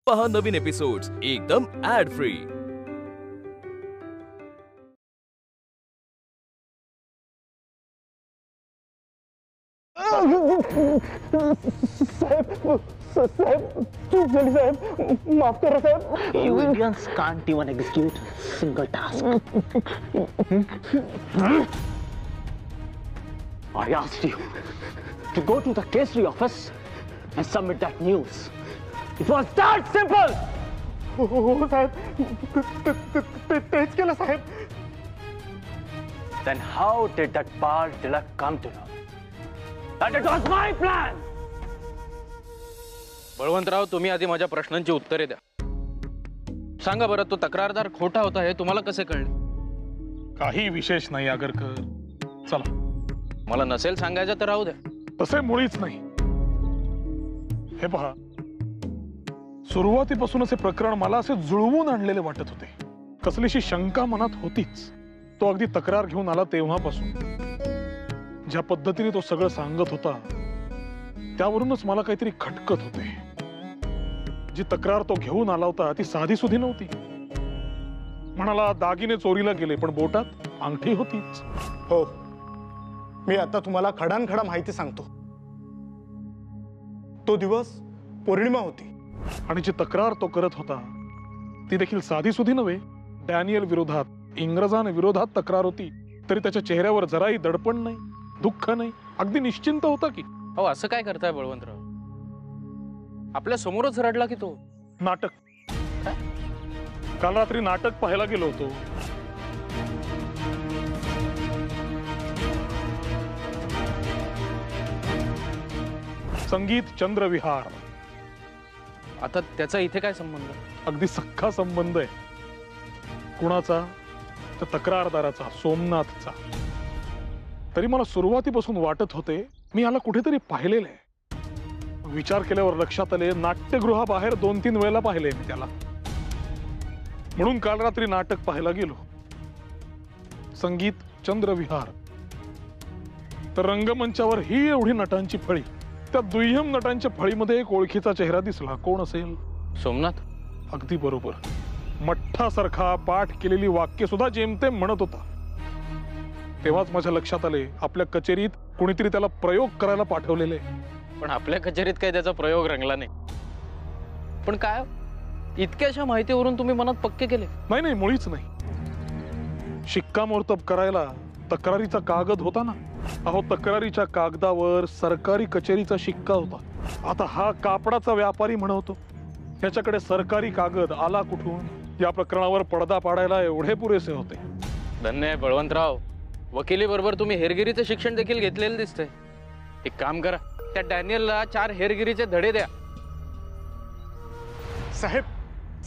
पहा नवीन एपिसोड्स एकदम add free. साहेब चूक झाली साहेब, माफ करा साहेब। You Indians can't even execute a single task. I asked you to go to the Kesri office and submit that news. It was that simple. हो साहेब, तेच केलं साहेब। Then how did that Pal Tilak come to know that it was my plan? Balwantrao, तुम्ही आधी माझ्या प्रश्नांची उत्तरे द्या। सांगा बरं, तो तक्रारदार खोटा होता हे तुम्हाला कसे कळले? काही विशेष नाही आगरकर, चला। मला नसेल सांगायचं तर राहू द्या। तसे मुळीच नाही। हे पहा, सुरुवातीपासूनच हे प्रकरण मला असे जुळवून आणलेले वाटत होते। कसलीशी शंका मनात होतीच। तो अगदी तक्रार घेऊन आला तेव्हापासून ज्या पद्धतीने तो सगळं सांगत होता त्यावरूनच मला काहीतरी खटकत होते। जी तक्रार तो घेऊन आला होता ती साधी सुधी नव्हती। म्हणाला दागिने चोरीला गेले, पण बोटात अंगठी होतीच। हो, मी आता तुम्हाला खडानखडा माहिती सांगतो। तो दिवस पौर्णिमा होती आणि जी तक्रार तो करत होता ती देखील साधी सुधी नव्हे। डॅनियल विरोधात, इंग्रजांविरोधात तक्रार होती, तरी त्याच्या चेहऱ्यावर जराही दडपण नाही, दुःख नाही, अगदी निश्चिंत होता की। हो, असं काय करताय बळवंतराव? आपल्या समोरच रडला की तो। नाटक? काल रात्री नाटक पाहायला गेलो होतो। संगीत चंद्रविहार। आता त्याचा इथे काय संबंध? अगदी सख्खा संबंध आहे। कुणाचा? तर तक्रारदाराचा, सोमनाथचा। तरी मला सुरुवातीपासून वाटत होते मी याला कुठेतरी पाहिलेलं आहे। विचार केल्यावर लक्षात आले, नाट्यगृहाबाहेर 2-3 वेळेला पाहिले मी त्याला। म्हणून काल रात्री नाटक पाहायला गेलो, संगीत चंद्रविहार। तर रंगमंचावर ही एवढी नटांची फळी, त्या दुय्यम नटांच्या फळीमध्ये एक ओळखीचा चेहरा दिसला। कोण असेल? सोमनाथ? अगदी बरोबर। मठ्ठासारखा पाठ केलेली वाक्य सुद्धा जेमतेम म्हणत होता। तेव्हाच माझ्या लक्षात आले, आपल्या कचेरीत कोणीतरी त्याला प्रयोग करायला पाठवलेले। पण आपल्या कचेरीत काही त्याचा प्रयोग रंगला नाही। पण काय इतक्याशा माहितीवरून तुम्ही मनात पक्के केले? नाही नाही, मुळीच नाही। शिक्कामोर्तब करायला तक्रारीचा कागद होता ना। अहो, तक्रारीच्या कागदावर सरकारी कचेरीचा शिक्का होता। आता हा कापडाचा व्यापारी म्हणतो, त्याच्याकडे सरकारी कागद आला कुठून? या प्रकरणावर पडदा पाडायला एवढे पुरेसे होते। धन्य आहे बळवंतराव, वकिली बरोबर तुम्ही हेरगिरीचे शिक्षण देखील घेतलेले दिसतंय। एक काम करा, त्या डॅनियलला 4 हेरगिरीचे धडे द्या। साहेब,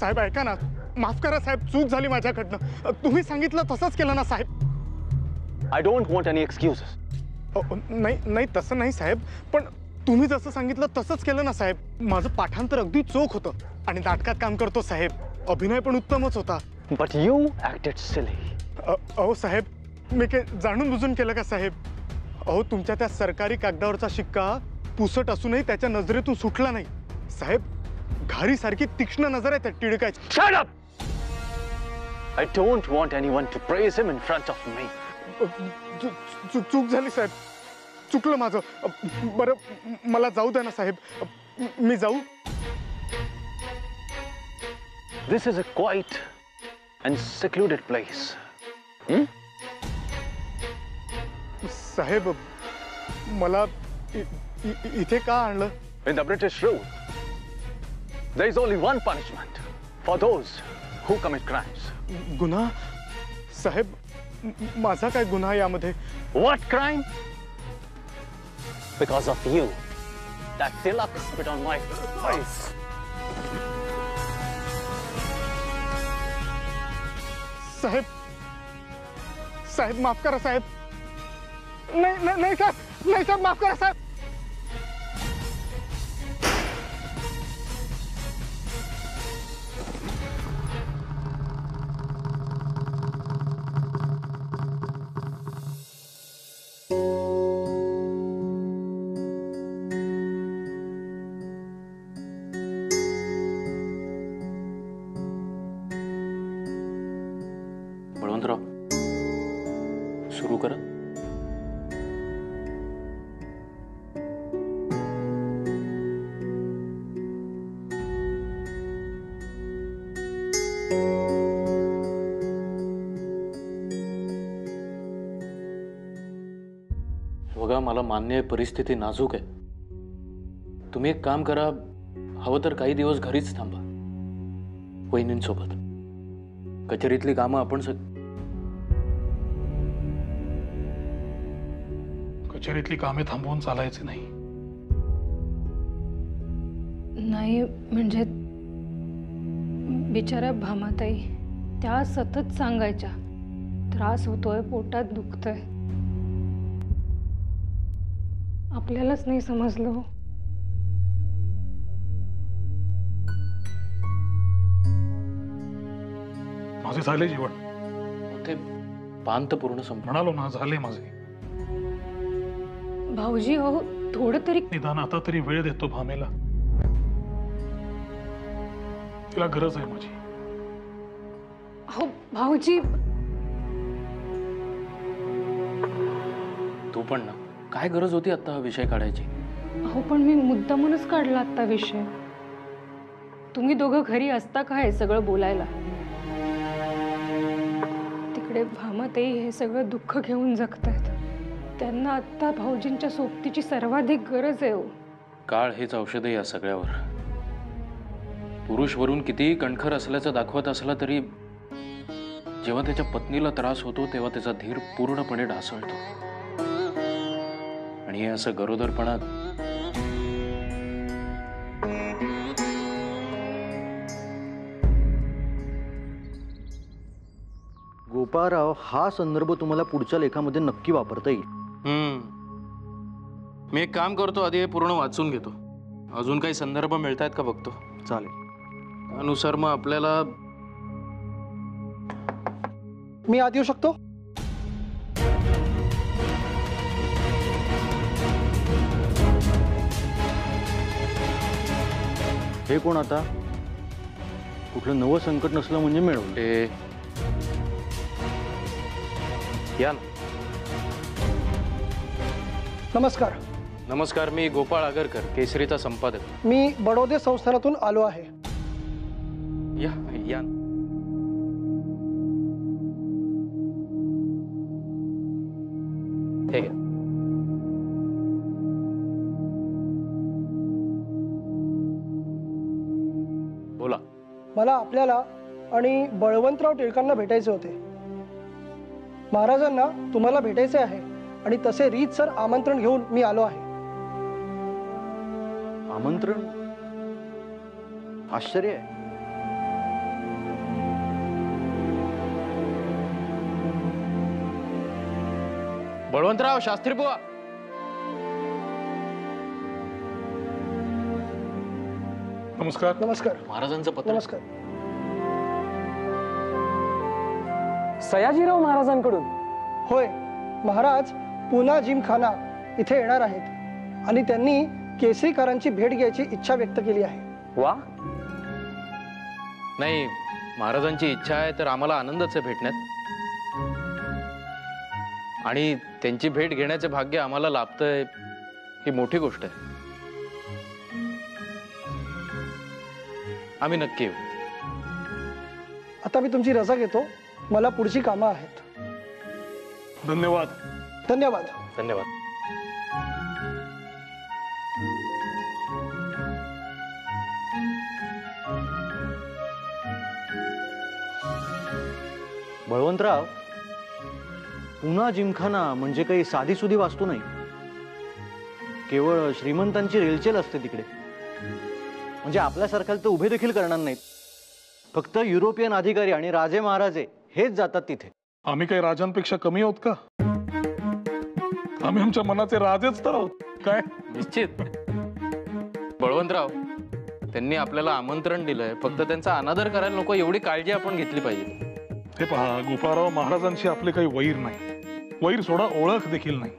साहेब ऐका ना, माफ करा साहेब, चूक झाली माझ्याकडनं। तुम्ही सांगितलं तसंच केलं ना साहेब? I don't want any excuses. नाही नाही, तसं नाही साहेब, पण तुम्ही जसं सांगितलं तसंच केलं ना साहेब। माझं पाठांतर अगदी चोख होतं आणि नाटकात काम करतो साहेब, अभिनय पण उत्तमच होता। But you acted silly. अहो साहेब, मी काय जाणून बुजून केलं का साहेब? अहो, तुमच्या त्या सरकारी कागदावरचा शिक्का पुसट असूनही त्याच्या नजरेतून सुटला नाही साहेब। घारीसारखी तीक्ष्ण नजर आहे त्या टिळकाची। Shut up! I don't want anyone to praise him in front of me. चूक झाली साहेब, चुकलं माझं। बरं, मला जाऊ द्या ना साहेब, मी जाऊ? This is a quiet and secluded place. साहेब, मला इथे का आणलं? In the British rule, there is only one punishment for those who commit crimes. गुन्हा? साहेब, माझा काय गुन्हा यामध्ये? What crime? Because of you, that Tilak spit on my face. साहेब, साहेब माफ करा साहेब। नाही नाही नाही साहेब, नाही साहेब, माफ करा साहेब। बळवंतराव, सुरू करा. बघा, मला मान्य आहे परिस्थिती नाजूक आहे. तुम्ही एक काम करा, हवं तर काही दिवस घरीच थांबा वहिनींसोबत. कचेरीतली कामं आपण कचेरीतली कामे थांबवून चालायचे नाही. नाही म्हणजे बिचाऱ्या भामाताई त्या सतत सांगायच्या, त्रास होतोय, पोटात दुखतंय. आपल्यालाच नाही समजलं. माझे झाले जेवण. ते पान तर पूर्ण म्हणालो ना, झाले माझे. भाऊजी अहो थोडं तरी निदान आता तरी वेळ देतो भामेला. तिला गरज आहे माझी. अहो भाऊजी. तू पण ना, काय गरज होती आता हा विषय काढायची? अहो पण मी मुद्दामूनच काढला आत्ता विषय. तुम्ही दोघं घरी असता काय सगळं बोलायला? तिकडे भामाताई हे सगळं दुःख घेऊन जगतायत. त्यांना आत्ता भाऊजींच्या सोबतीची सर्वाधिक गरज आहे. काळ हेच औषध आहे या सगळ्यावर. पुरुष वरून कितीही कणखर असल्याचं दाखवत असला तरी जेव्हा त्याच्या पत्नीला त्रास होतो तेव्हा त्याचा धीर पूर्णपणे ढासळतो. आणि हे असं गरोदरपणात गोपाळराव, हा संदर्भ तुम्हाला पुढच्या लेखामध्ये नक्की वापरता येईल. मी एक काम करतो, आधी हे पूर्ण वाचून घेतो. अजून काही संदर्भ मिळतायत का बघतो. चालेल. त्यानुसार मग आपल्याला. मी आत येऊ शकतो? हे कोण आता? कुठलं नवं संकट नसलं म्हणजे मिळवलं. ते या ना. नमस्कार. नमस्कार, मी गोपाळ आगरकर, केसरीचा संपादक. मी बडोदे संस्थानातून आलो आहे. या या. हे घ्या. बोला. मला आपल्याला आणि बळवंतराव टिळकांना भेटायचे होते. महाराजांना तुम्हाला भेटायचे आहे आणि तसे रीतसर आमंत्रण घेऊन मी आलो आहे. आमंत्रण? आश्चर्य आहे. बळवंतराव, शास्त्री बुवा. नमस्कार. नमस्कार. महाराजांचं पत्र. नमस्कार. सयाजीराव महाराजांकडून? होय, महाराज पुना जिमखाना इथे येणार आहेत आणि त्यांनी केसरीकरांची भेट घ्यायची इच्छा व्यक्त केली आहे. वा. नाही, महाराजांची इच्छा आहे तर आम्हाला आनंदच आहे भेटण्यात. आणि त्यांची भेट घेण्याचे भाग्य आम्हाला लाभतंय ही मोठी गोष्ट आहे. आम्ही नक्की येऊ. आता मी तुमची रजा घेतो. मला पुढची कामं आहेत. धन्यवाद. धन्यवाद. धन्यवाद. बळवंतराव, पुना जिमखाना म्हणजे काही साधीसुधी वास्तू नाही. केवळ श्रीमंतांची रेलचेल असते तिकडे. म्हणजे आपल्यासारख्याला तर उभे देखील करणार नाहीत. फक्त युरोपियन अधिकारी आणि राजे महाराजे हेच जातात तिथे. आम्ही काही राजांपेक्षा कमी आहोत का? आम्ही आमच्या मनाचे राजेच तर आहोत. काय? निश्चित. बळवंतराव, त्यांनी आपल्याला आमंत्रण दिलंय, फक्त त्यांचा अनादर करायला नको एवढी काळजी आपण घेतली पाहिजे. हे पहा गोपाळराव, महाराजांशी आपले काही वैर नाही. वैर सोडा, ओळख देखील नाही.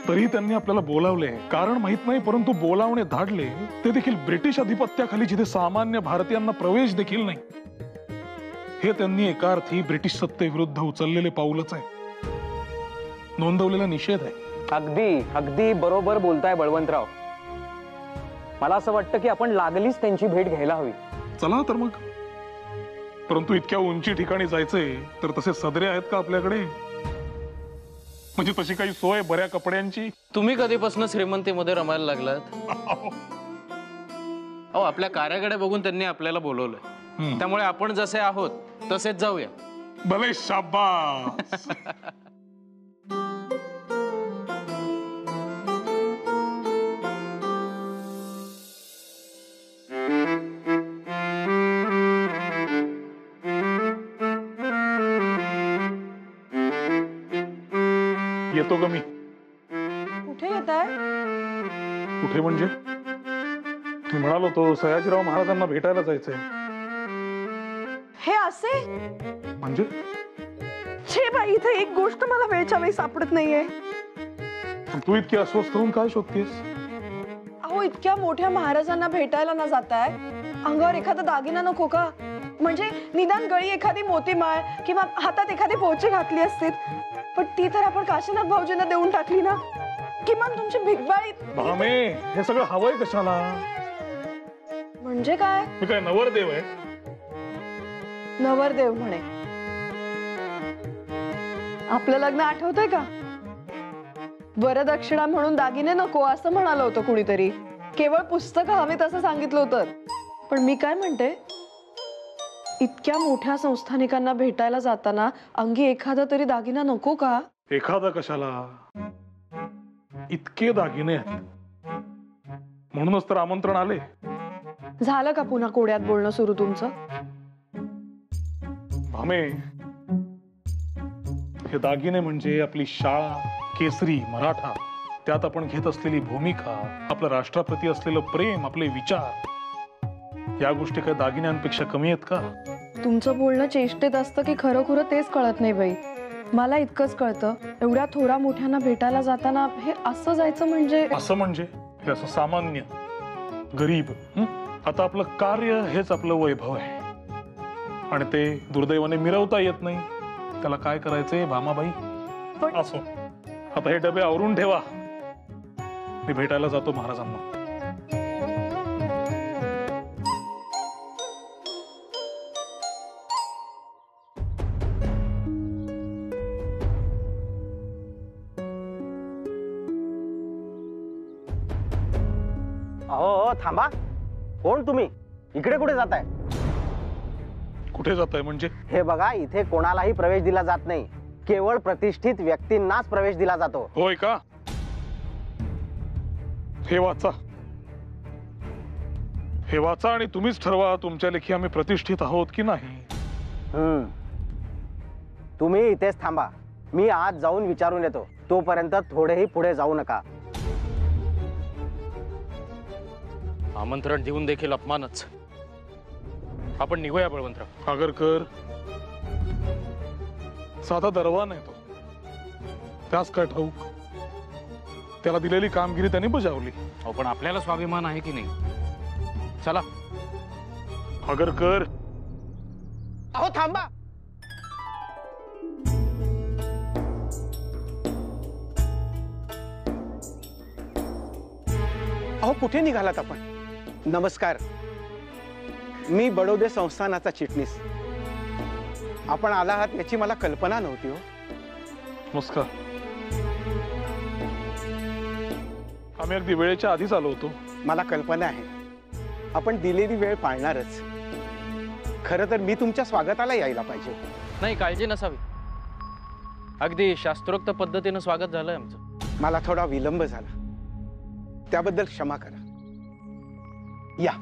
तरी त्यांनी आपल्याला बोलावले. कारण माहित नाही, परंतु बोलावणे धाडले ते देखील ब्रिटिश अधिपत्याखाली, जिथे सामान्य भारतीयांना प्रवेश देखील नाही. हे त्यांनी एका अर्थी ब्रिटिश सत्तेविरुद्ध उचललेले पाऊलच आहे, नोंदवलेला निषेध आहे. अगदी अगदी बरोबर बोलताय बळवंतराव. मला असं वाटतं की आपण लागलीच त्यांची भेट घ्यायला हवी. चला तर मग. परंतु इतक्या उंची ठिकाणी जायचंय तर तसे सदरे आहेत का आपल्याकडे? म्हणजे तशी काही सोय बऱ्या कपड्यांची? तुम्ही कधीपासून श्रीमंतीमध्ये रमायला लागलात? अहो, आपल्या कार्याकडे बघून त्यांनी आपल्याला बोलवलंय, त्यामुळे आपण जसे आहोत तसेच जाऊया. भले, शाबास. येतो का मी? कुठे येत आहे? कुठे म्हणजे? मी म्हणालो तो सयाजीराव महाराजांना भेटायला जायचंय. हे असे म्हणजे? छे बाई, इथे एक गोष्ट मला वेळच्या वेळी सापडत नाहीये. तू इतकी अस्वस्थ होऊन काय शोधतेस? अहो, इतक्या मोठ्या महाराजांना भेटायला ना जाताय, अंगावर एखादा दागिना नको का? म्हणजे निदान गळी एखादी मोतीमाळ किंवा हातात एखादी पोची घातली असती. पण ती तर आपण काशीनाथ भाऊजींना देऊन टाकली ना. किमान तुमची भिगबाळी. भामे, हे सगळं हवंय कशाला? म्हणजे काय? मी काय नवरदेव आहे? नवरदेव म्हणे. आपलं लग्न आठवतंय का? वरदक्षिणा म्हणून दागिने नको असं म्हणालं होतं कुणीतरी. केवळ पुस्तकं हवीत असं सांगितलं होतं. पण मी काय म्हणते, इतक्या मोठ्या संस्थानिकांना भेटायला जाताना अंगी एखादा तरी दागिना नको का? एखादा कशाला? इतके दागिने आहेत, म्हणूनच तर आमंत्रण आले. झालं का पुन्हा कोड्यात बोलणं सुरू तुमचं? भामे, हे दागिने म्हणजे आपली शाळा, केसरी, मराठा, त्यात आपण घेत असलेली भूमिका, आपलं राष्ट्राप्रती असलेलं प्रेम, आपले विचार, या गोष्टी काही दागिन्यांपेक्षा कमी आहेत का? तुमचं बोलणं चेष्टेत असतं की खरं तेच कळत नाही बाई. मला इतकंच कळतं, एवढ्या थोरा मोठ्यांना भेटायला जाताना हे असं जायचं म्हणजे. असं म्हणजे हे असं सामान्य गरीब. आता आपलं कार्य हेच आपलं वैभव आहे आणि ते दुर्दैवाने मिरवता येत नाही. त्याला काय करायचंय भामाबाई? असो, आता हे डबे आवरून ठेवा, मी भेटायला जातो महाराजांना. अहो थांबा, कोण तुम्ही? इकडे कुठे जाताय? कुठे जाताय म्हणजे? हे बघा, इथे कोणालाही प्रवेश दिला जात नाही. केवळ प्रतिष्ठित व्यक्तींनाच प्रवेश दिला जातो. होय का? हे वाचा, हे वाचा आणि तुम्हीच ठरवा तुमच्या लेखी आम्ही प्रतिष्ठित आहोत की नाही. तुम्ही इथेच थांबा, मी आज जाऊन विचारून येतो. तोपर्यंत थोडेही पुढे जाऊ नका. आमंत्रण देऊन देखील अपमानच. आपण निघूया बळवंतराव. आगरकर साधा दरवान आहे तो, त्यास काय ठाऊक. त्याला दिलेली कामगिरी त्यांनी बजावली. अहो, पण आपल्याला स्वाभिमान आहे की नाही? चला. आगरकर, अहो थांबा. अहो कुठे निघालात आपण? नमस्कार, मी बडोदे संस्थानाचा चिटणीस. आपण आला आहात याची मला कल्पना नव्हती. हो, नमस्कार. आम्ही अगदी वेळेच्या आधीच आलो होतो. मला कल्पना आहे आपण दिलेली वेळ पाळणारच. खरं तर मी तुमच्या स्वागताला यायला पाहिजे. नाही, काळजी नसावी. अगदी शास्त्रोक्त पद्धतीने स्वागत झालंय आमचं. मला थोडा विलंब झाला, त्याबद्दल क्षमा करा. या.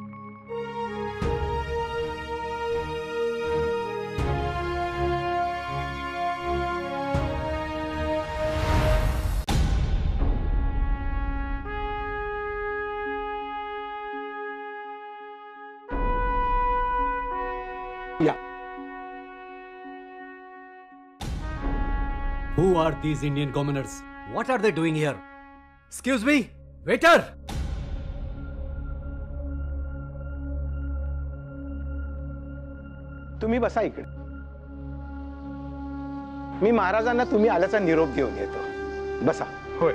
या. Who are these Indian commoners? What are they doing here? Excuse me, waiter! तुम्ही बसा इकडे. मी महाराजांना तुम्ही आल्याचा निरोप घेऊन येतो. बसा. होय.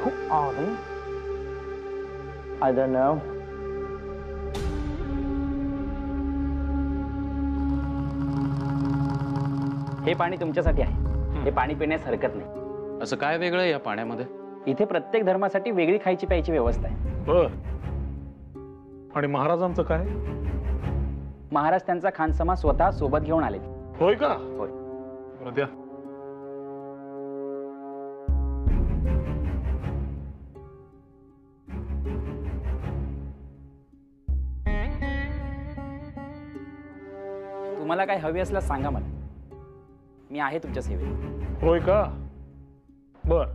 Who are they? I don't know. हे पाणी तुमच्यासाठी आहे. हे पाणी पिण्यास हरकत नाही. असं काय वेगळं आहे या पाण्यामध्ये? इथे प्रत्येक धर्मासाठी वेगळी खायची प्यायची व्यवस्था आहे. बर. आणि महाराजांचं काय? महाराज त्यांचा खानसमा स्वतः सोबत घेऊन आले. होय का? होय. बरं द्या. तुम्हाला काय हवी असल्यास सांगा मला. मी आहे तुमच्या सेवेत. होय का? बर.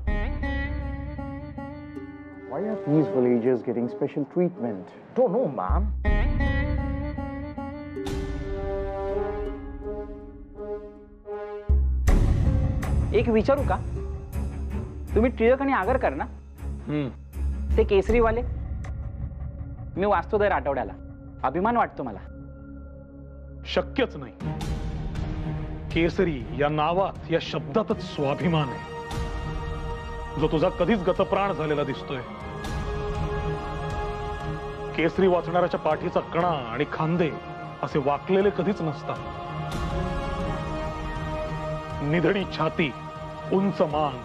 Why are these villagers getting special treatment? Don't know, ma'am. एक विचारू का? तुम्ही टिळक आणि आगरकर ना? ते केसरीवाले. मी वाचतो दर आठवड्याला. अभिमान वाटतो मला. शक्यच नाही. केसरी या नावात, या शब्दातच स्वाभिमान आहे, जो तुझा कधीच गतप्राण झालेला दिसतोय. केसरी वाचणाऱ्याच्या पाठीचा कणा आणि खांदे असे वाकलेले कधीच नसतात. निधडी छाती, उंच मान,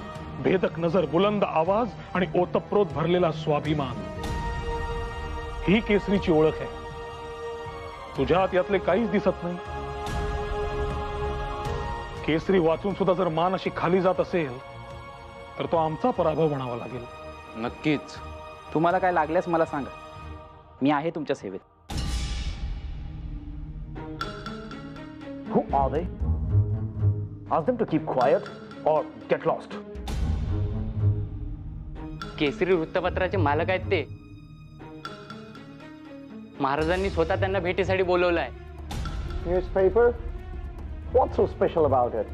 भेदक नजर, बुलंद आवाज आणि ओतप्रोत भरलेला स्वाभिमान, ही केसरीची ओळख आहे. तुझ्यात यातले काहीच दिसत नाही. केसरी वाचून सुद्धा जर मान अशी खाली जात असेल तर तो आमचा पराभव म्हणावा लागेल. नक्कीच. तुम्हाला काय लागल्यास मला सांगा. मी आहे तुमच्या सेवेत. Who are they? Ask them to keep quiet or get lost. केसरी वृत्तपत्राचे मालक आहेत ते. महाराजांनी स्वतः त्यांना भेटीसाठी बोलवलंय. Newspaper? What's so special about it?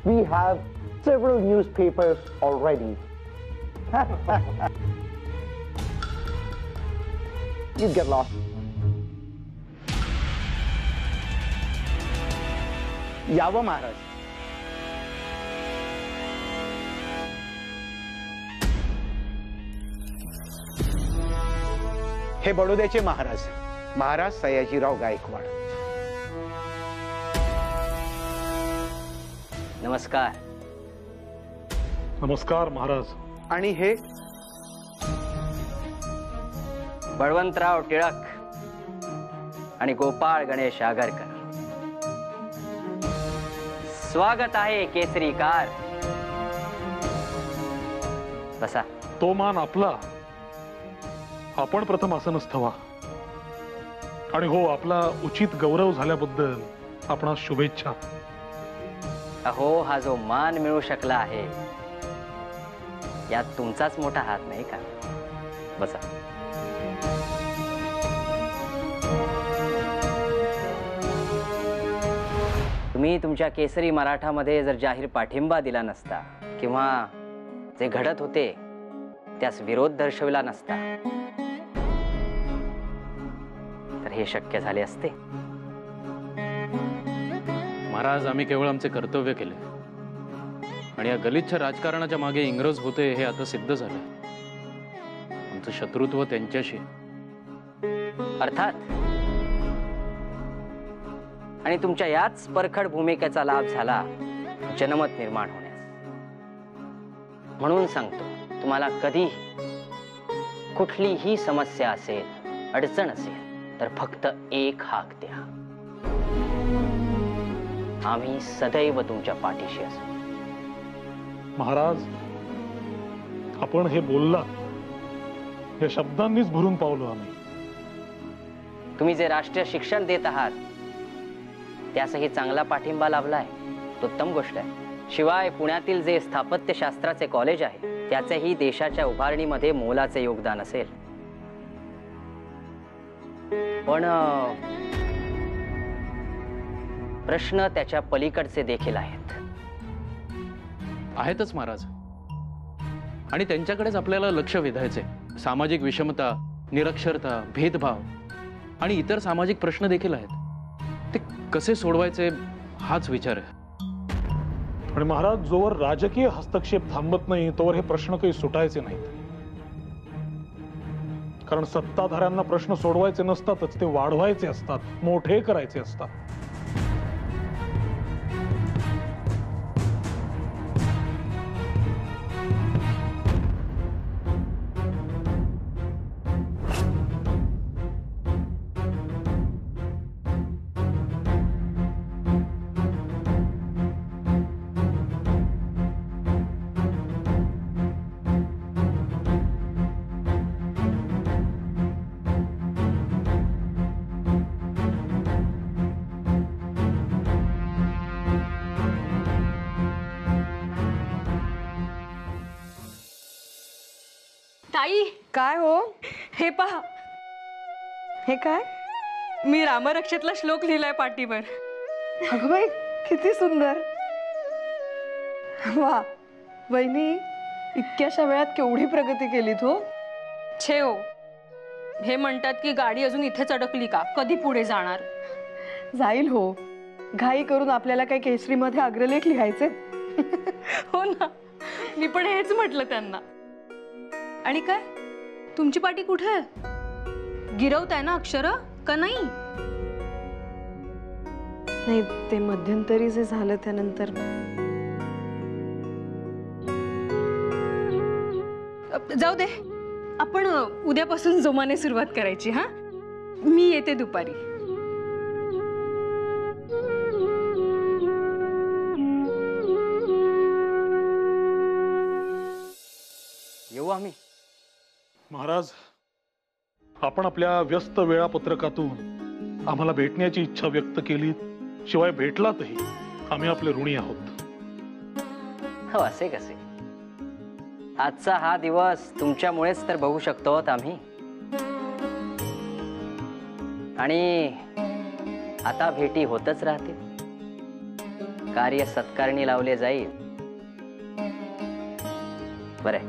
We have several newspapers already. You get lost. यावं महाराज. हे बडोद्याचे महाराज, महाराज सयाजीराव गायकवाड. नमस्कार. नमस्कार महाराज. आणि हे बळवंतराव टिळक आणि गोपाळ गणेश आगरकर. स्वागत आहे केसरीकार. बसा. तो मान आपला. आपण प्रथम आसनच ठेवा. आणि हो, आपला उचित गौरव झाल्याबद्दल आपणास शुभेच्छा. अहो, हा जो मान मिळू शकला आहे यात तुमचाच मोठा हात नाही का? बसा. तुम्ही तुमच्या केसरी मराठामध्ये जर जाहीर पाठिंबा दिला नसता किंवा जे घडत होते त्यास विरोध दर्शविला नसता तर हे शक्य झाले असते. महाराज, आम्ही केवळ आमचे कर्तव्य केले आणि या गलिच्छ राजकारणाच्या मागे इंग्रज होते हे आता सिद्ध झालं. आमचं शत्रुत्व त्यांच्याशी. अर्थात. आणि तुमच्या याच परखड भूमिकेचा लाभ झाला जनमत निर्माण होण्यास. म्हणून सांगतो, तुम्हाला कधी कुठलीही समस्या असेल, अडचण असेल तर फक्त एक हाक द्या. आम्ही सदैव तुमच्या पाठीशी असू. महाराज, आपण हे बोलला या शब्दांनीच भरून पावलो आम्ही. तुम्ही जे राष्ट्रीय शिक्षण देत आहात त्यासही चांगला पाठिंबा लाभलाय. उत्तम गोष्ट आहे. शिवाय पुण्यातील जे स्थापत्यशास्त्राचे कॉलेज आहे त्याचेही देशाच्या उभारणीमध्ये मोलाचे योगदान असेल. पण प्रश्न त्याच्या पलीकडचे देखील आहेत. आहेतच महाराज. आणि त्यांच्याकडेच आपल्याला लक्ष वेधायचंय. सामाजिक विषमता, निरक्षरता, भेदभाव आणि इतर सामाजिक प्रश्न देखील आहेत. ते कसे सोडवायचे हाच विचार आहे. आणि महाराज, जोवर राजकीय हस्तक्षेप थांबत नाही तोवर हे प्रश्न काही सुटायचे नाहीत. कारण सत्ताधाऱ्यांना प्रश्न सोडवायचे नसतातच, ते वाढवायचे असतात, मोठे करायचे असतात. ताई, काय हो? हे पहा, हे काय? मी रामरक्षेतला श्लोक लिहिलाय पाटीवर. अगं बाई, किती सुंदर. वा वहिनी, इतक्याशा वेळात केवढी प्रगती केली हो. छे हो, हे म्हणतात की गाडी अजून इथेच अडकली का, कधी पुढे जाणार. जाईल हो. घाई करून आपल्याला काय केसरीमध्ये अग्रलेख लिहायचे. हो ना, मी पण हेच म्हटलं त्यांना. आणि काय, तुमची पाटी कुठे आहे? गिरवताय ना अक्षर का नाही? नाही, ते मध्यंतरी जे झालं त्यानंतर. जाऊ दे, आपण उद्यापासून जोमाने सुरुवात करायची. हा, मी येते दुपारी. येऊ आम्ही. महाराज, आपण आपल्या व्यस्त वेळापत्रकातून आम्हाला भेटण्याची इच्छा व्यक्त केली, शिवाय भेटलातही. आम्ही आपले ऋणी आहोत. हो, असे कसे? आजचा हा दिवस तुमच्यामुळेच तर बघू शकतो आम्ही. आणि आता भेटी होतच राहतील. कार्य सत्कारणी लावले जाईल. बरे.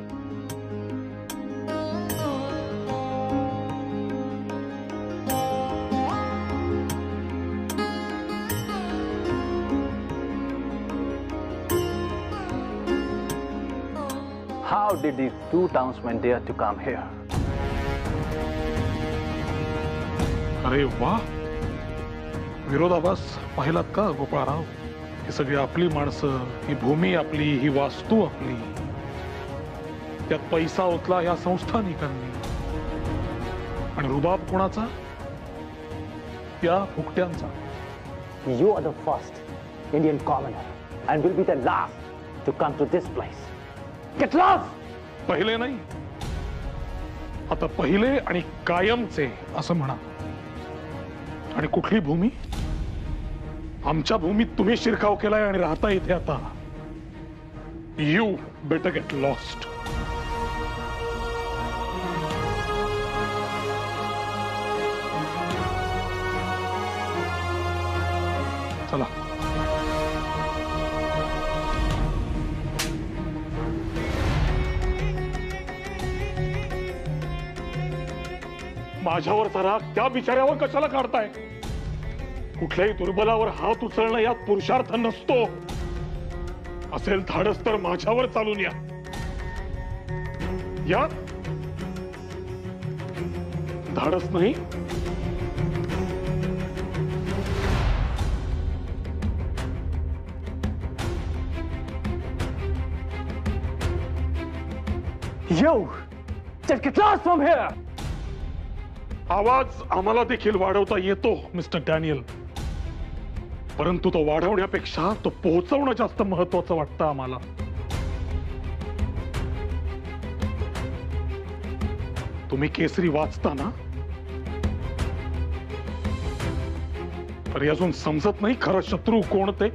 How did these two townsmen dare to come here? अरे वा, विरोधाभास पाहिलात का गोपाळराव? ही सगळी आपली माणसं, ही भूमी आपली, ही वास्तू आपली. त्यात पैसा ओतला या संस्थानिकांनी. आणि रुबाब कोणाचा? या फुकट्यांचा. You are the first Indian commoner and will be the last to come to this place. Get lost! पहिले नाही, आता पहिले आणि कायमचे असं म्हणा. आणि कुठली भूमी? आमच्या भूमीत तुम्ही शिरकाव केलाय आणि राहता इथे आता. You better get lost. चला. माझ्यावरचा राग त्या बिचाऱ्यावर कशाला काढताय? कुठल्याही दुर्बलावर हात उचलणं यात पुरुषार्थ नसतो. असेल धाडस तर माझ्यावर चालून या. यात धाडस नाही. You! Just get lost from here! आवाज आम्हाला देखील वाढवता येतो मिस्टर डॅनियल, परंतु तो वाढवण्यापेक्षा तो पोहोचवणं जास्त महत्वाचं वाटतं आम्हाला. तुम्ही केसरी वाचता ना? तरी अजून समजत नाही खरं शत्रू कोण ते?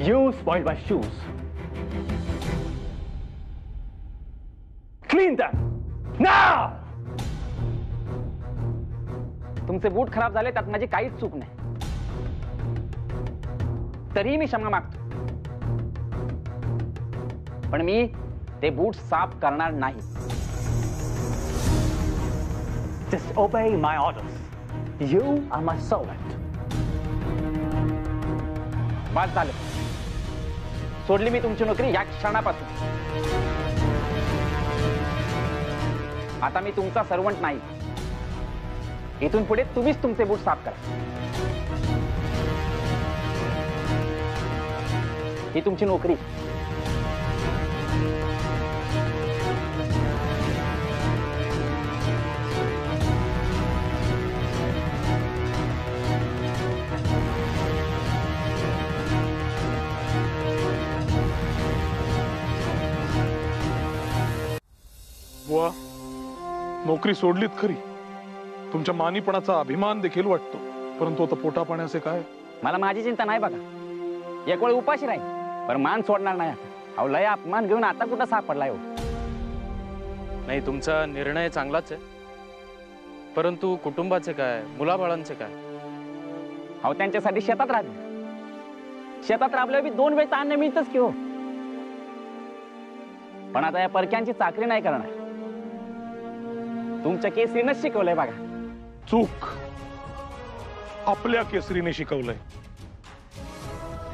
You spoiled my shoes. Clean them now. तुमचे बूट खराब झाले त्यात माझी काहीच चूक नाही. तरीही मी क्षमा मागतो, पण मी ते बूट साफ करणार नाही. Just obey my orders. You are my servant. बस झालं. सोडली मी तुमची नोकरी या क्षणापासून. आता मी तुमचा सर्वंट नाही. इथून पुढे तुम्हीच तुमचे बूट साफ करा. ही तुमची नोकरी. बुवा, नोकरी सोडलीत खरी, तुमच्या मानीपणाचा अभिमान देखील वाटतो, परंतु आता पोटा पाण्याचे काय? मला माझी चिंता नाही बघा. एक वेळ उपाशी राहील, पण मान सोडणार नाही. अहो लय अपमान घेऊन आता कुठं सापडलाय हो. नाही, तुमचा निर्णय चांगलाच आहे, परंतु कुटुंबाचे काय, मुलाबाळांचे काय? अहो त्यांच्यासाठी शेतात राहते. शेतात राबल्यावर बी 2 वेळचं अन्न मिळतच की हो. पण आता या परक्यांची चाकरी नाही करणार. तुमच्या केसरीनंच शिकवलंय बघा. चूक आपल्या केसरीने शिकवलंय.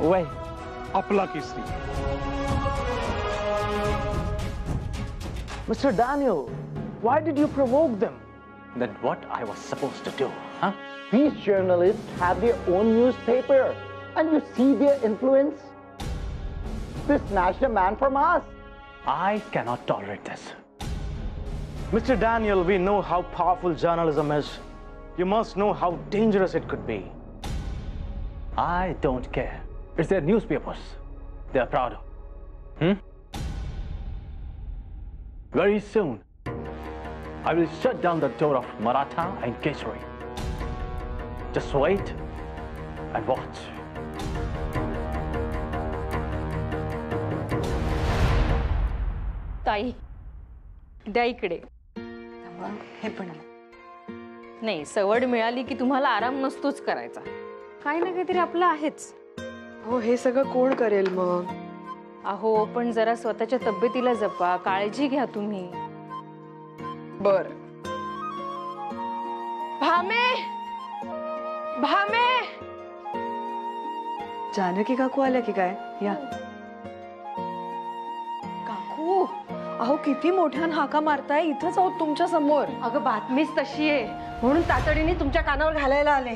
वय आपला केसरी. Mr. Daniel, why did you provoke them? Then what I was supposed to do, huh? These journalists have their own newspaper, and you see their influence? They snatched a man from us. I cannot tolerate this. Mr. Daniel, we know how powerful journalism is. You must know how dangerous it could be. I don't care. It's their newspapers. They are proud of. Very soon, I will shut down the door of Maratha and Kesari. Just wait and watch. ताई, द्या इकडे. हे पण नाही, सवड मिळाली की तुम्हाला आराम नसतोच करायचा. काही ना काहीतरी आपलं आहेच. हो, हे सगळं कोण करेल मग? अहो, पण जरा स्वतःच्या तब्येतीला जपा, काळजी घ्या तुम्ही. बर. भामे, भामे. जानकी काकू आल्या की काय? या. काकू, अहो किती मोठ्यान हाका मारताय. इथंच आहोत तुमच्या समोर. अगं बातमीच तशी आहे म्हणून तातडीने तुमच्या कानावर घालायला आले.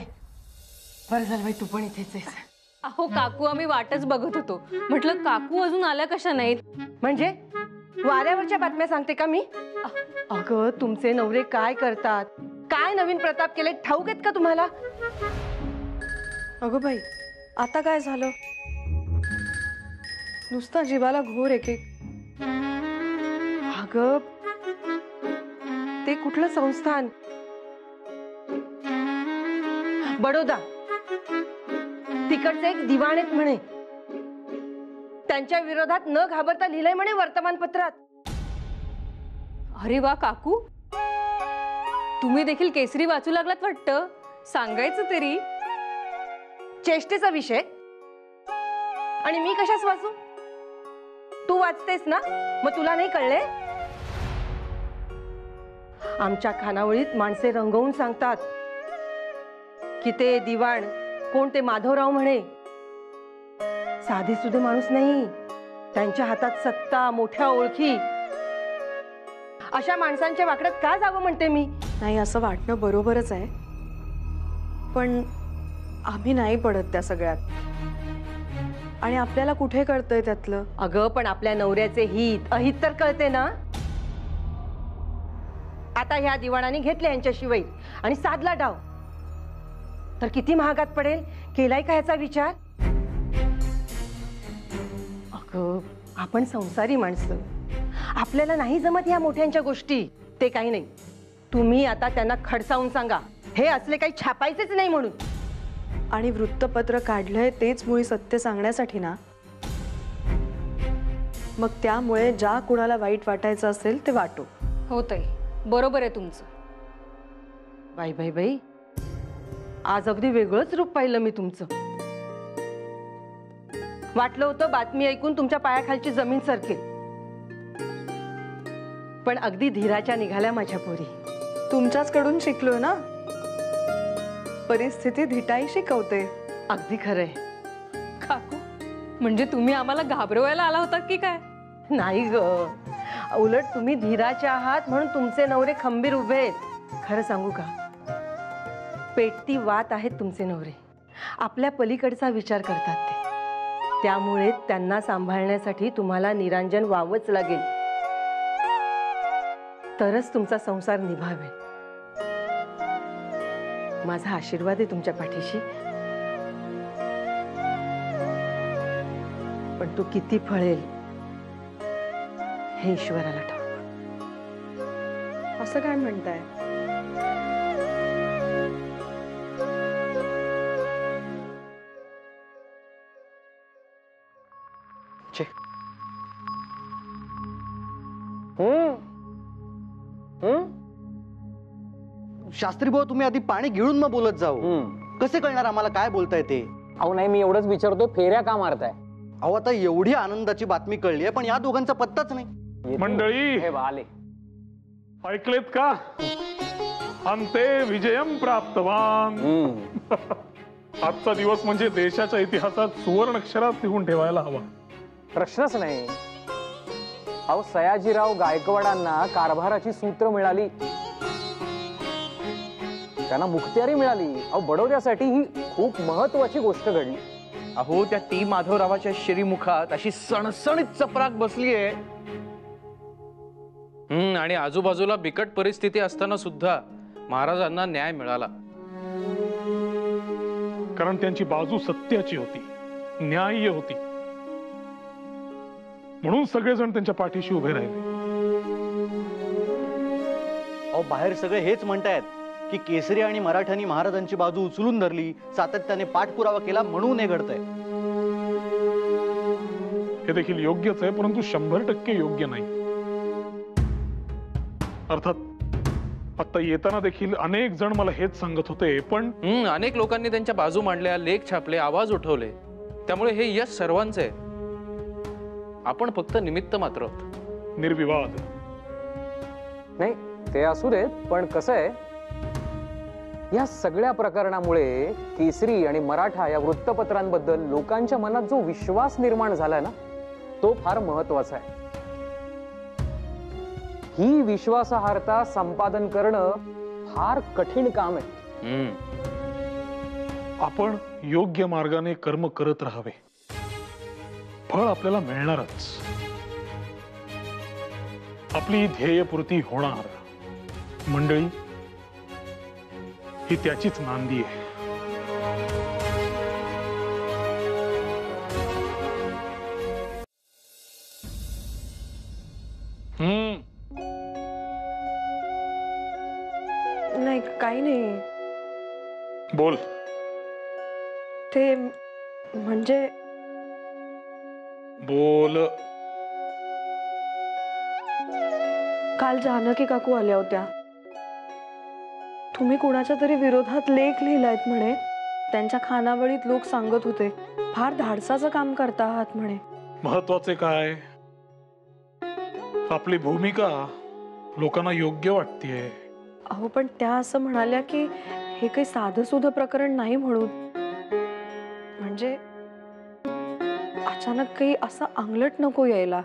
बरं झालं बाई, तू पण इथेच आहेस. अहो काकू, आम्ही वाटच बघत होतो. म्हटलं काकू अजून आल्या कशा नाहीत? म्हणजे वाऱ्यावरच्या बातम्या सांगते का मी? अगं तुमचे नवरे काय करतात, काय नवीन प्रताप केले ठाऊक आहेत का तुम्हाला? अगं बाई, आता काय झालं? नुसता जीवाला घोर एक. अगं ते कुठलं संस्थान? बडोदा. तिकडचे एक दिवाण आहेत म्हणे. त्यांच्या विरोधात न घाबरता लिहिलंय म्हणे वर्तमानपत्रात. अरे वा काकू, तुम्ही देखील केसरी वाचू लागलात वाटतं. सांगायचं तरी. चेष्टेचा विषय. आणि मी कशाच वाचू? तू वाचतेस ना, मग तुला नाही कळले? आमच्या खानावळीत माणसे रंगवून सांगतात की ते दिवाण कोण, ते माधवराव म्हणे. साधे सुधे माणूस नाही. त्यांच्या हातात सत्ता, मोठ्या ओळखी. अशा माणसांच्या वाकड्यात का जावं म्हणते मी. नाही, असं वाटणं बरोबरच आहे, पण आम्ही नाही पडत त्या सगळ्यात. आणि आपल्याला कुठे कळतंय त्यातलं? अगं पण आपल्या नवऱ्याचे हित अहित तर कळते ना. आता ह्या दिवाणाने घेतले यांच्याशिवाय आणि साधला डाव, तर किती महागात पडेल? केलाय का ह्याचा विचार? अगं आपण संसारी माणसं, आपल्याला नाही जमत ह्या मोठ्यांच्या गोष्टी. ते काही नाही, तुम्ही आता त्यांना खडसावून सांगा हे असले काही छापायचेच नाही म्हणून. आणि वृत्तपत्र काढलंय तेच मुळी सत्य सांगण्यासाठी ना. मग त्यामुळे ज्या कुणाला वाईट वाटायचं असेल ते वाटो. होतंय, बरोबर आहे तुमचं. बाई बाई बाई, आज अगदी वेगळंच रूप पाहिलं मी तुमचं. वाटलं होतं बातमी ऐकून तुमच्या पायाखालची जमीन सरकेल, पण अगदी धीराच्या निघाल्या माझ्या पोरी. तुमच्याच कडून शिकलोय ना, परिस्थिती धिटाई शिकवते. अगदी खरंय. काकू, म्हणजे तुम्ही आम्हाला घाबरवायला आला होता की काय? नाही ग, उलट तुम्ही धीराचे आहात म्हणून तुमचे नवरे खंबीर उभे आहेत. खरं सांगू का, पेटती वात आहेत तुमचे नवरे. आपल्या पलीकडचा विचार करतात ते. त्यामुळे त्यांना सांभाळण्यासाठी तुम्हाला निरांजन व्हावंच लागेल, तरच तुमचा संसार निभावेल. माझा आशीर्वाद आहे तुमच्या पाठीशी, पण तू किती फळेल हे ईश्वराला ठाऊक. असं काय म्हणताय? शास्त्री भाऊ, तुम्ही आधी पाणी गिळून मग बोलत जाऊ. कसे कळणार आम्हाला काय बोलताय ते? अहो नाही, मी एवढंच विचारतो, फेऱ्या का मारताय? अहो आता एवढी आनंदाची बातमी कळली आहे, पण या दोघांचा पत्ताच नाही. मंडळी हे आले, ऐकलेत का? अंते विजयम प्राप्तवान. आजचा दिवस म्हणजे देशाच्या इतिहासात सुवर्ण अक्षरात लिहून ठेवायला हवा. प्रश्नच नाही. अहो सयाजीराव गायकवाडांना कारभाराची सूत्र मिळाली, त्यांना मुखत्यारी मिळाली. अहो बडोद्यासाठी ही खूप महत्वाची गोष्ट घडली. अहो त्या टी माधवरावाच्या श्रीमुखात अशी सणसणीत चपराक बसलीये. आणि आजूबाजूला बिकट परिस्थिती असताना सुद्धा महाराजांना न्याय मिळाला, कारण त्यांची बाजू सत्याची होती, न्याय्य होती. म्हणून सगळेजण त्यांच्या पाठीशी उभे राहिले. अहो बाहेर सगळे हेच म्हणतायत की केसरी आणि मराठ्यांनी महाराजांची बाजू उचलून धरली, सातत्याने पाठपुरावा केला म्हणून हे घडतंय. हे देखील योग्यच आहे, परंतु 100% योग्य नाही. अर्थात आता येताना देखील अनेक जण मला हेच सांगत होते, पण अनेक लोकांनी त्यांच्या बाजू मांडल्या, लेख छापले, आवाज उठवले. त्यामुळे हे यश सर्वांचे आहे. आपण फक्त निमित्त मात्र आहोत. निर्विवाद. नाही ते असू देत, पण कसं आहे, या सगळ्या प्रकरणामुळे केसरी आणि मराठा या वृत्तपत्रांबद्दल लोकांच्या मनात जो विश्वास निर्माण झालाय ना, तो फार महत्वाचा आहे. ही विश्वासार्हता संपादन करणं फार कठीण काम आहे. आपण योग्य मार्गाने कर्म करत राहावे, फळ आपल्याला मिळणारच. आपली ध्येयपूर्ती होणार. मंडळी, ही त्याचीच नांदी आहे. नाही काही नाही. बोल. ते म्हणजे बोल. काल जानकी काकू आल्या होत्या. तुम्ही कुणाच्या तरी विरोधात लेख लिहिलायत म्हणे. त्यांच्या खानावळीत लोक सांगत होते फार धाडसाचं काम करता आहात म्हणे. महत्वाचे काय, आपली भूमिका लोकांना योग्य वाटतेय. अहो पण त्या असं म्हणाल्या की हे काही साधं सुधं प्रकरण नाही म्हणून. म्हणजे अचानक काही असं अंगलट नको यायला.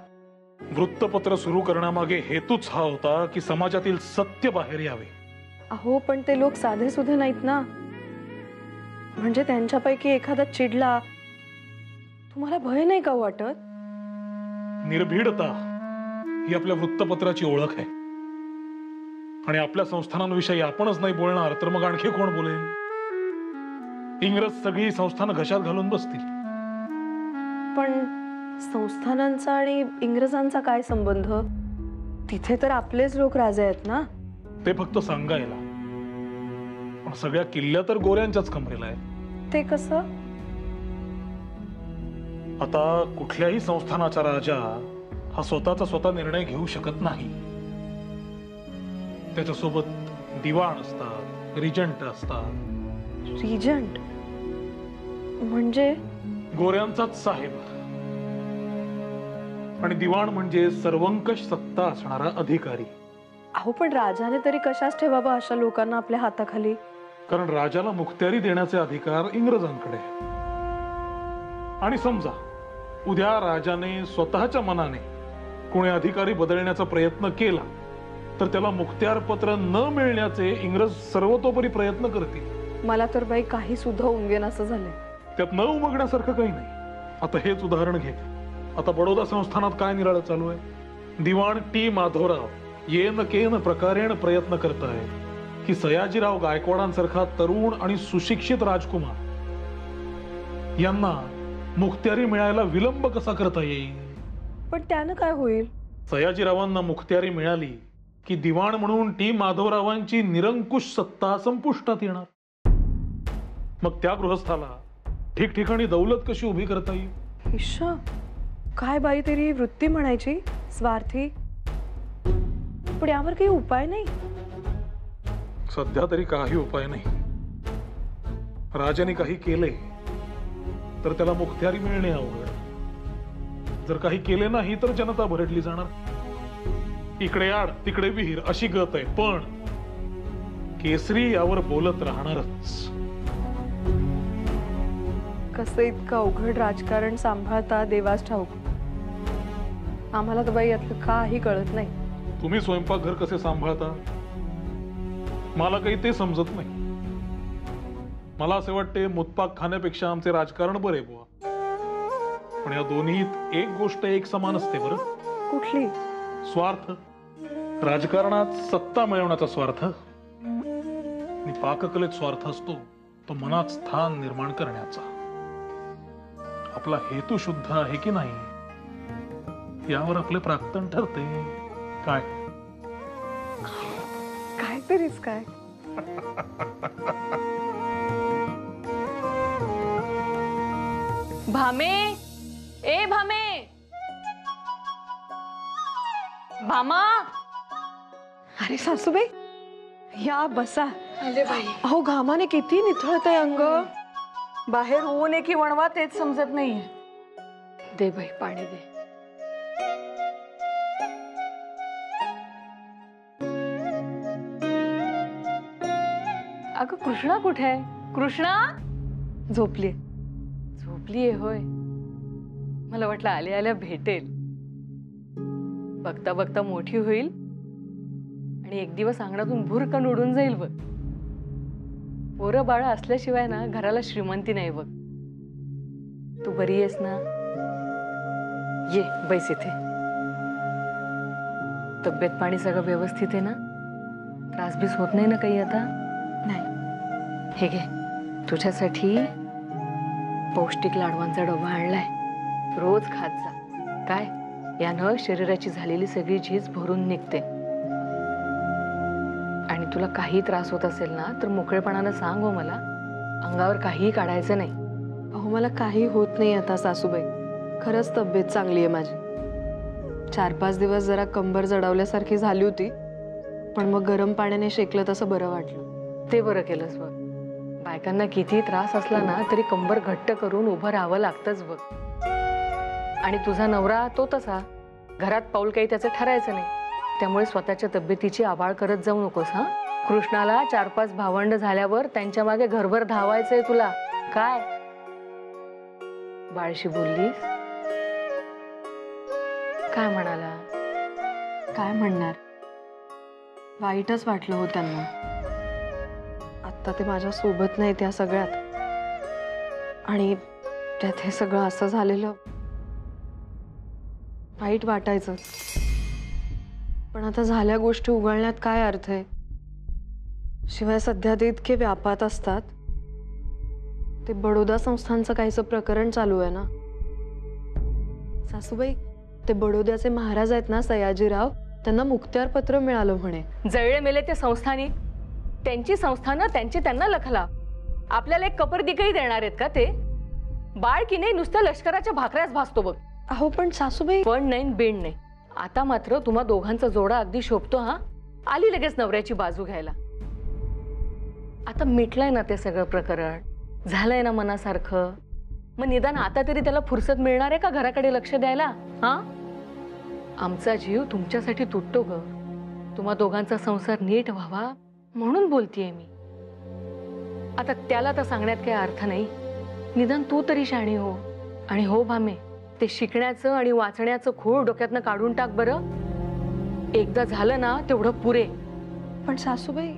वृत्तपत्र सुरू करण्यामागे हेतूच हा होता की समाजातील सत्य बाहेर यावे. अहो पण ते लोक साधे सुधे नाहीत ना. म्हणजे त्यांच्यापैकी एखादा चिडला, तुम्हाला भय नाही का वाटत? निर्भीडता ही आपल्या वृत्तपत्राची ओळख आहे. आणि आपल्या संस्थानांविषयी आपणच नाही बोलणार तर मग आणखी कोण बोलेल? इंग्रज सगळी संस्थानं घशात घालून बसतील. पण संस्थानांचा आणि इंग्रजांचा काय संबंध? तिथे तर आपलेच लोक राजे आहेत ना. ते फक्त सांगायला, पण सगळ्या किल्ल्या तर गोऱ्यांच्याच कमरेला आहे. ते कसं? आता कुठल्याही संस्थानाचा राजा हा स्वतः निर्णय घेऊ शकत नाही. त्याच्यासोबत दिवाण असतात, रिजंट असतात. रिजंट म्हणजे? गोऱ्यांचाच साहेब. आणि दिवाण म्हणजे सर्वंकष सत्ता असणारा अधिकारी. अहो पण राजाने तरी कशाच ठेवावा अशा लोकांना आपल्या हाताखाली? कारण राजाला मुखत्यारी देण्याचे अधिकार इंग्रजांकडे आहे. आणि समजा उद्या राजाने स्वतःच्या मनाने कोणी अधिकारी बदलण्याचा प्रयत्न केला तर त्याला मुखत्यार पत्र न मिळण्याचे इंग्रज सर्वतोपरी प्रयत्न करतील. मला तर बाई काही सुद्धा उमगेन असं झालंय. त्यात न उमगण्यासारखं काही नाही. आता हेच उदाहरण घे. आता बडोदा संस्थानात काय निराळं चालू आहे. दिवाण टी माधवराव येन केन प्रकारेण प्रयत्न करत आहे की सयाजीराव गायकवाडांसारखा तरुण आणि सुशिक्षित राजकुमार यांना मुखत्यारी मिळायला विलंब कसा करता येईल. पण त्यानं काय होईल? सयाजीरावांना मुखत्यारी मिळाली की दिवाण म्हणून टी माधवरावांची निरंकुश सत्ता संपुष्टात येणार. मग त्या गृहस्थाला ठिकठिकाणी दौलत कशी उभी करता येईल. ईशा, काय बाई तरी वृत्ती म्हणायची, स्वार्थी. पण यावर काही उपाय नाही. सध्या तरी काही उपाय नाही. राजाने काही केले तर त्याला मुखत्यारी मिळणे अवघड. जर काही केले नाही तर जनता भरडली जाणार. इकडे आड तिकडे विहीर अशी गत आहे. पण केसरी यावर बोलत राहणारच. कसं इतकं अवघड राजकारण सांभाळता देवास ठाऊक. आम्हाला तर बाई यातलं काही कळत नाही. तुम्ही स्वयंपाकघर कसे सांभाळता मला काही ते समजत नाही. मला असे वाटते मुतपाक खाण्यापेक्षा आमचे राजकारण बरे बुवा. पण या दोन्हीत एक गोष्ट एक समान असते बरं. कुठली? स्वार्थ. राजकारणात सत्ता मिळवण्याचा स्वार्थ आणि पाककलेत स्वार्थ असतो तो मनात स्थान निर्माण करण्याचा. आपला हेतू शुद्ध आहे की नाही यावर आपले प्राक्तन ठरते. काय तरीच काय. भामे, ए भामे, भामा. अरे सासूबाई या बसा. आले बाई. अहो घामाने किती निथळतंय अंग. बाहेर ऊन आहे की वणवा तेच समजत नाहीये. दे बाई पाणी दे. अगं कृष्णा कुठे आहे? कृष्णा झोपली. झोपलीये होय. मला वाटलं आल्या आल्या भेटेल. बघता बघता मोठी होईल आणि एक दिवस अंगणातून भुरकन उडून जाईल बघ. पोरं बाळ असल्याशिवाय ना घराला श्रीमंती नाही बघ. तू बरी आहेस ना? ये बैस इथे. तब्येत पाणी सगळं व्यवस्थित आहे ना? त्रासबीस होत नाही ना काही आता? नाही. हे घे तुझ्यासाठी पौष्टिक लाडवांचा डबा आणलाय. रोज खात जा. काय यानं शरीराची झालेली सगळी झीज भरून निघते. आणि तुला काही त्रास होत असेल ना तर मोकळेपणानं सांग हो मला. अंगावर काहीही काढायचं नाही. अहो मला काही होत नाही आता सासूबाई. खरंच तब्येत चांगली आहे माझी. 4-5 दिवस जरा कंबर जडवल्यासारखी झाली होती पण मग गरम पाण्याने शेकलं तसं बरं वाटलं. ते बरं केलंस बघ. बायकांना किती त्रास असला ना तरी कंबर घट्ट करून उभं राहावं लागतंच बघ. आणि तुझा नवरा तो तसा घरात पाऊल काही त्याचं ठरायचं नाही. त्यामुळे स्वतःच्या तब्येतीची आबाळ करत जाऊ नकोस. हा कृष्णाला 4-5 भावंड झाल्यावर त्यांच्या मागे घरभर धावायचंय तुला. काय बाळशी बोललीस? काय म्हणाला? काय म्हणणार. वाईटच वाटलं हो त्यांना. आता ते माझ्या सोबत नाही त्या सगळ्यात. आणि त्यात हे सगळं असं झालेलं वाईट वाटायचं. पण आता झाल्या गोष्टी उघडण्यात काय अर्थ आहे. शिवाय सध्या ते इतके व्यापात असतात. ते बडोदा संस्थानचं काहीचं प्रकरण चालू आहे ना सासूबाई. ते बडोद्याचे महाराज आहेत ना सयाजीराव, त्यांना मुखत्यार पत्र मिळालं म्हणे. जळले मेले ते संस्थानिक. त्यांची संस्थानं त्यांची त्यांना लखला. आपल्याला एक कपरदिकही देणार आहेत का ते? बाळ की नाही नुसत्या लष्कराच्या भाकऱ्याच भासतो बघ. अहो पण सासूबाई. पण नाही बेंड नाही. आता मात्र तुम्हा दोघांचा जोडा अगदी शोभतो. हा आली लगेच नवऱ्याची बाजू घ्यायला. आता मिटलंय ना ते सगळं प्रकरण. झालंय ना मनासारखं. मग निदान आता तरी त्याला फुरसत मिळणार आहे का घराकडे लक्ष द्यायला? हा आमचा जीव तुमच्यासाठी तुटतो ग. तुम्हा दोघांचा संसार नीट व्हावा म्हणून बोलतीये मी. आता त्याला तर सांगण्यात काही अर्थ नाही. निदान तू तरी शाणी हो. आणि हो भामे, ते शिकण्याचं आणि वाचण्याचं खूळ डोक्यातनं काढून टाक बरं. एकदा झालं ना तेवढं पुरे. पण सासूबाई,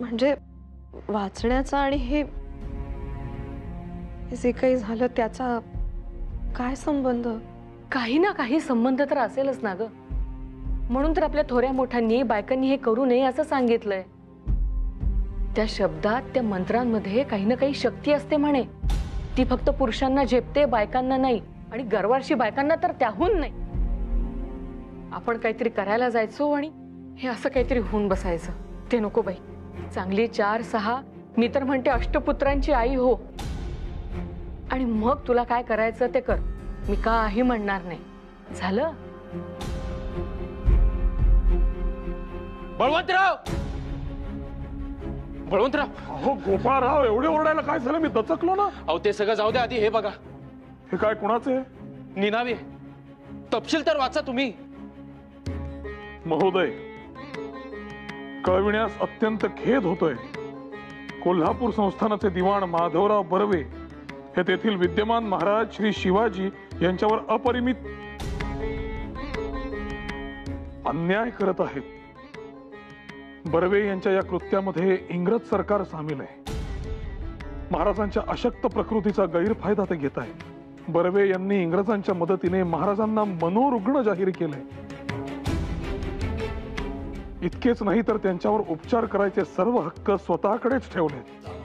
म्हणजे वाचण्याचं आणि हे जे काही झालं त्याचा काय संबंध? काही ना काही संबंध तर असेलच ना ग. म्हणून तर आपल्या थोड्या मोठ्यांनी बायकांनी हे करू नये असं सांगितलंय. त्या शब्दात, त्या मंत्रांमध्ये काही ना काही शक्ती असते म्हणे. ती फक्त पुरुषांना झेपते, बायकांना नाही. आणि गर्वाशी बायकांना तर त्याहून नाही. आपण काहीतरी करायला जायचो आणि हे असं काहीतरी होऊन बसायचं. ते नको बाई. चांगली 4-6, मी तर म्हणते अष्टपुत्रांची आई हो. आणि मग तुला काय करायचं ते कर. मी काही म्हणणार नाही. झालं? बळवंतराव! बळवंतराव! अहो गोपाळराव, एवढे ओरडायला काय झालं? मी दचकलो ना. अहो ते सगळं जाऊ द्या, आधी हे बघा. हे काय कुणाचे? निनावी. तपशील तर वाचा तुम्ही. महोदय, कळविण्यास अत्यंत खेद होतोय. कोल्हापूर संस्थानाचे दिवाण माधवराव बर्वे हे तेथील विद्यमान महाराज श्री शिवाजी यांच्यावर अपरिमित अन्याय करत आहेत. बर्वे यांच्या या कृत्यामध्ये इंग्रज सरकार सामील आहे. महाराजांच्या अशक्त प्रकृतीचा गैरफायदा ते घेत आहे. बर्वे यांनी इंग्रजांच्या मदतीने महाराजांना मनोरुग्ण जाहीर केलंय. इतकेच नाही तर त्यांच्यावर उपचार करायचे सर्व हक्क स्वतःकडेच ठेवले.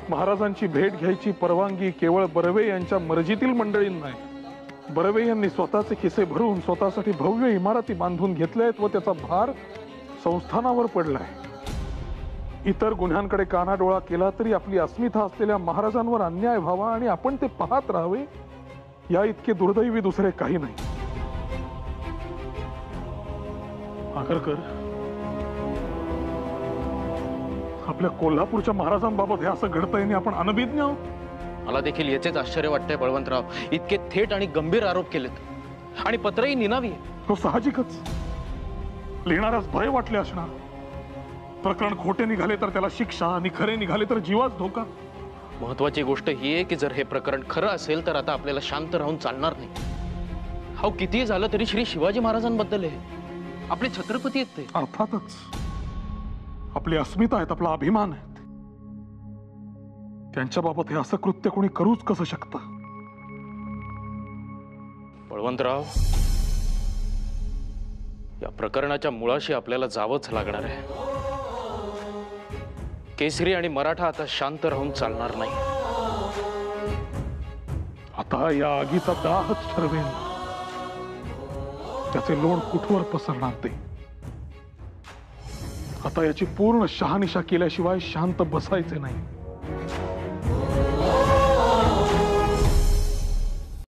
महाराजांची भेट घ्यायची परवानगी केवळ बर्वे यांच्या मर्जीतील मंडळींना आहे. बर्वे यांनी स्वतःचे खिसे भरून स्वतःसाठी भव्य इमारती बांधून घेतल्या आहेत व त्याचा भार संस्थानावर पडलाय. इतर गुन्ह्यांकडे कानाडोळा केला तरी आपली अस्मिता असलेल्या महाराजांवर अन्याय व्हावा आणि आपण ते पाहत राहावे, या इतके दुर्दैवी दुसरे काही नाही. आगरकर, आपल्या कोल्हापूरच्या महाराजांबाबत हे असं घडतंय आणि आपण अनभिज्ञ आहोत. मला देखील याचेच आश्चर्य वाटतंय बळवंतराव. इतके थेट आणि गंभीर आरोप केलेत आणि पत्रही निनावी आहे. तो साहजिकच. लिहिणाऱ्यास भय वाटले असणार. प्रकरण खोटे निघाले तर त्याला शिक्षा आणि खरे निघाले तर जीवाच धोका. महत्वाची गोष्ट ही आहे की जर हे प्रकरण खरं असेल तर आता आपल्याला शांत राहून चालणार नाही. हा कितीही झालं तरी श्री शिवाजी महाराजांबद्दल आहे. आपले छत्रपती आहेत ते. अर्थातच आपली अस्मिता आहेत, आपला अभिमान आहे. त्यांच्याबाबत हे असं कृत्य कोणी करूच कसं शकतं? बळवंतराव, या प्रकरणाच्या मुळाशी आपल्याला जावंच लागणार आहे. केसरी आणि मराठा आता शांत राहून चालणार नाही. आता या आगीचा दाहच ठरवेल त्याचे लोण कुठवर पसरणार ते. आता याची पूर्ण शहानिशा केल्याशिवाय शांत बसायचे नाही.